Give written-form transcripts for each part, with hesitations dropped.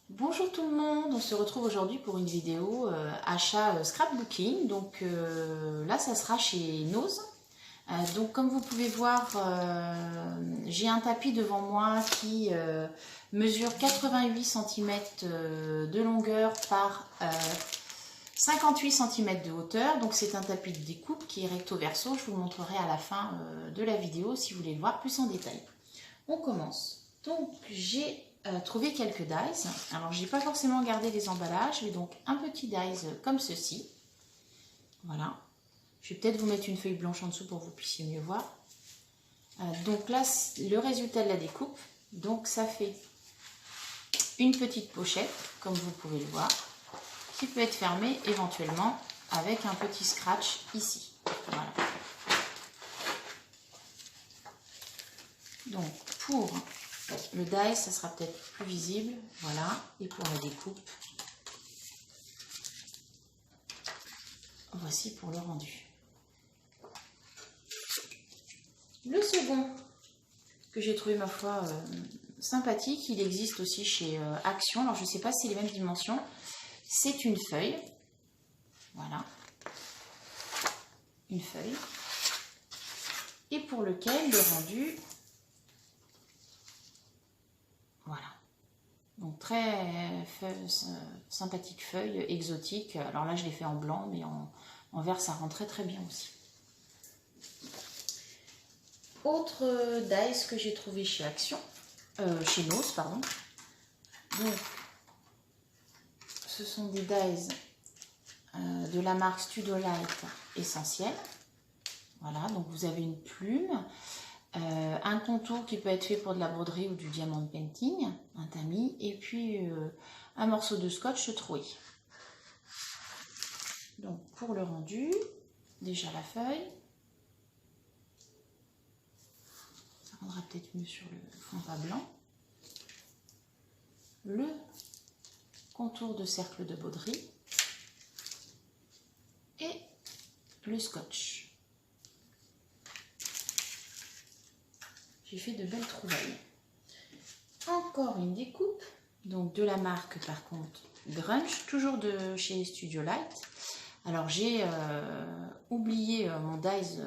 Bonjour tout le monde, on se retrouve aujourd'hui pour une vidéo achat scrapbooking. Donc là ça sera chez Nose. Donc comme vous pouvez voir, j'ai un tapis devant moi qui mesure 88 cm de longueur par 58 cm de hauteur. Donc c'est un tapis de découpe qui est recto verso. Je vous le montrerai à la fin de la vidéo si vous voulez le voir plus en détail. On commence. Donc j'ai trouvé quelques dies. Alors j'ai pas forcément gardé les emballages, mais donc un petit dies comme ceci. Voilà. Je vais peut-être vous mettre une feuille blanche en dessous pour que vous puissiez mieux voir. Donc là, le résultat de la découpe. Donc ça fait une petite pochette, comme vous pouvez le voir, qui peut être fermée éventuellement avec un petit scratch ici. Voilà. Donc pour le die, ça sera peut-être plus visible. Voilà. Et pour la découpe, voici pour le rendu. Le second que j'ai trouvé ma foi sympathique, il existe aussi chez Action. Alors je ne sais pas si c'est les mêmes dimensions. C'est une feuille. Voilà. Une feuille. Et pour lequel le rendu, voilà. Donc très sympathique feuille, exotique. Alors là je l'ai fait en blanc, mais en vert ça rend très bien aussi. Autre dies que j'ai trouvé chez Action, chez Nose, pardon. Donc, ce sont des dies de la marque Studio Light Essentiel. Voilà, donc vous avez une plume, un contour qui peut être fait pour de la broderie ou du diamond painting, un tamis, et puis un morceau de scotch troué. Donc, pour le rendu, déjà la feuille. Rendra peut-être mieux sur le fond pas blanc. Le contour de cercle de broderie et le scotch. J'ai fait de belles trouvailles. Encore une découpe, donc de la marque par contre Grunge, toujours de chez Studio Light. Alors j'ai oublié mon dies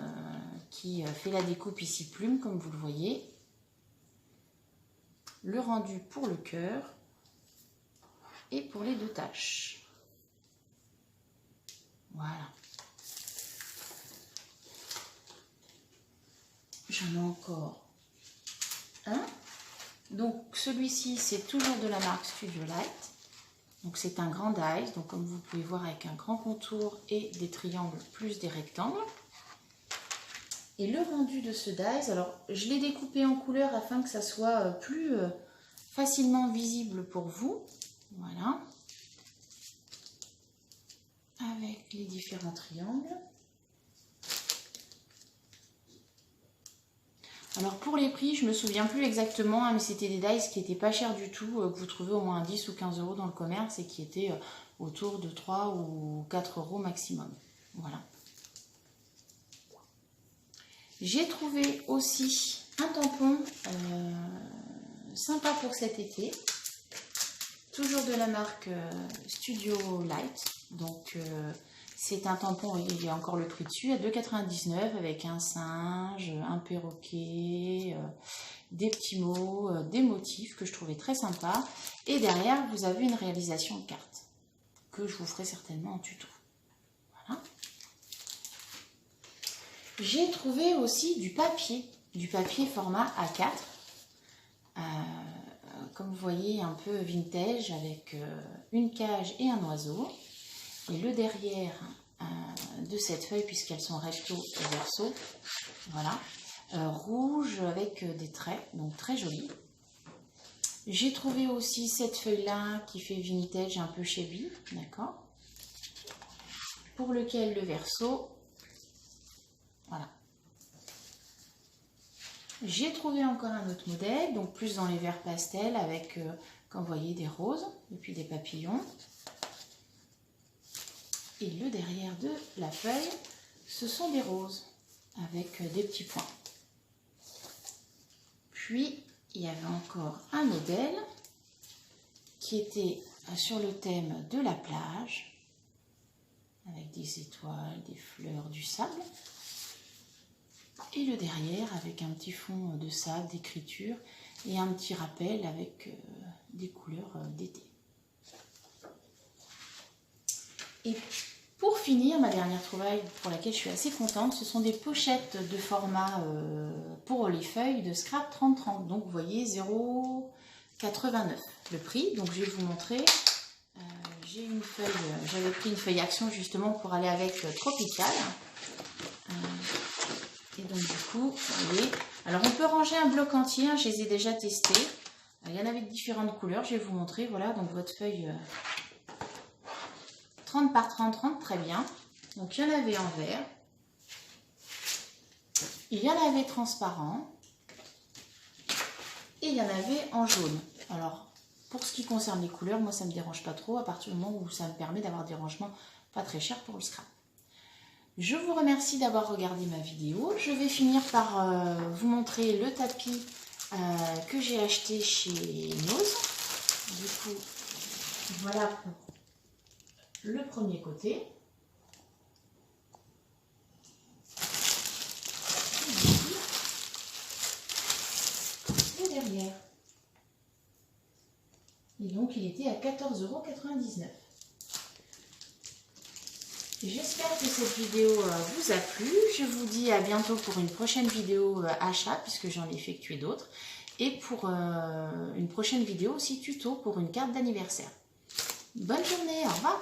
qui fait la découpe ici plume, comme vous le voyez. Le rendu pour le cœur et pour les deux taches. Voilà. J'en ai encore un. Donc celui-ci, c'est toujours de la marque Studio Light. Donc c'est un grand dies, donc comme vous pouvez voir avec un grand contour et des triangles plus des rectangles. Et le rendu de ce dies, alors je l'ai découpé en couleur afin que ça soit plus facilement visible pour vous. Voilà. Avec les différents triangles. Alors pour les prix, je me souviens plus exactement, mais c'était des dies qui n'étaient pas chers du tout, que vous trouvez au moins 10 ou 15 € dans le commerce et qui étaient autour de 3 ou 4 € maximum. Voilà. J'ai trouvé aussi un tampon sympa pour cet été, toujours de la marque Studio Light. Donc c'est un tampon, il y a encore le prix dessus, à 2,99 € avec un singe, un perroquet, des petits mots, des motifs que je trouvais très sympa. Et derrière, vous avez une réalisation de carte que je vous ferai certainement en tuto. Voilà. J'ai trouvé aussi du papier format A4. Comme vous voyez, un peu vintage avec une cage et un oiseau. Et le derrière de cette feuille, puisqu'elles sont recto et verso, voilà, rouge avec des traits, donc très joli. J'ai trouvé aussi cette feuille-là qui fait vintage un peu shabby, d'accord, pour lequel le verso, voilà. J'ai trouvé encore un autre modèle, donc plus dans les verts pastels avec, comme vous voyez, des roses et puis des papillons. Et le derrière de la feuille, ce sont des roses avec des petits points. Puis, il y avait encore un modèle qui était sur le thème de la plage, avec des étoiles, des fleurs, du sable. Et le derrière avec un petit fond de sable, d'écriture et un petit rappel avec des couleurs d'été. Et pour finir, ma dernière trouvaille pour laquelle je suis assez contente, ce sont des pochettes de format pour les feuilles de scrap 30-30. Donc vous voyez 0,89 le prix. Donc je vais vous montrer. J'ai une feuille, j'avais pris une feuille action justement pour aller avec Tropical. Et donc du coup, vous voyez, alors on peut ranger un bloc entier, hein, je les ai déjà testés. Il y en avait de différentes couleurs, je vais vous montrer. Voilà, donc votre feuille 30 par 30, 30, très bien. Donc il y en avait en vert, il y en avait transparent et il y en avait en jaune. Alors pour ce qui concerne les couleurs, moi ça ne me dérange pas trop à partir du moment où ça me permet d'avoir des rangements pas très chers pour le scrap. Je vous remercie d'avoir regardé ma vidéo. Je vais finir par vous montrer le tapis que j'ai acheté chez Noz. Du coup, voilà pour le premier côté. Et derrière. Et donc, il était à 14,99 €. J'espère que cette vidéo vous a plu. Je vous dis à bientôt pour une prochaine vidéo achat, puisque j'en ai effectué d'autres. Et pour une prochaine vidéo aussi tuto pour une carte d'anniversaire. Bonne journée, au revoir!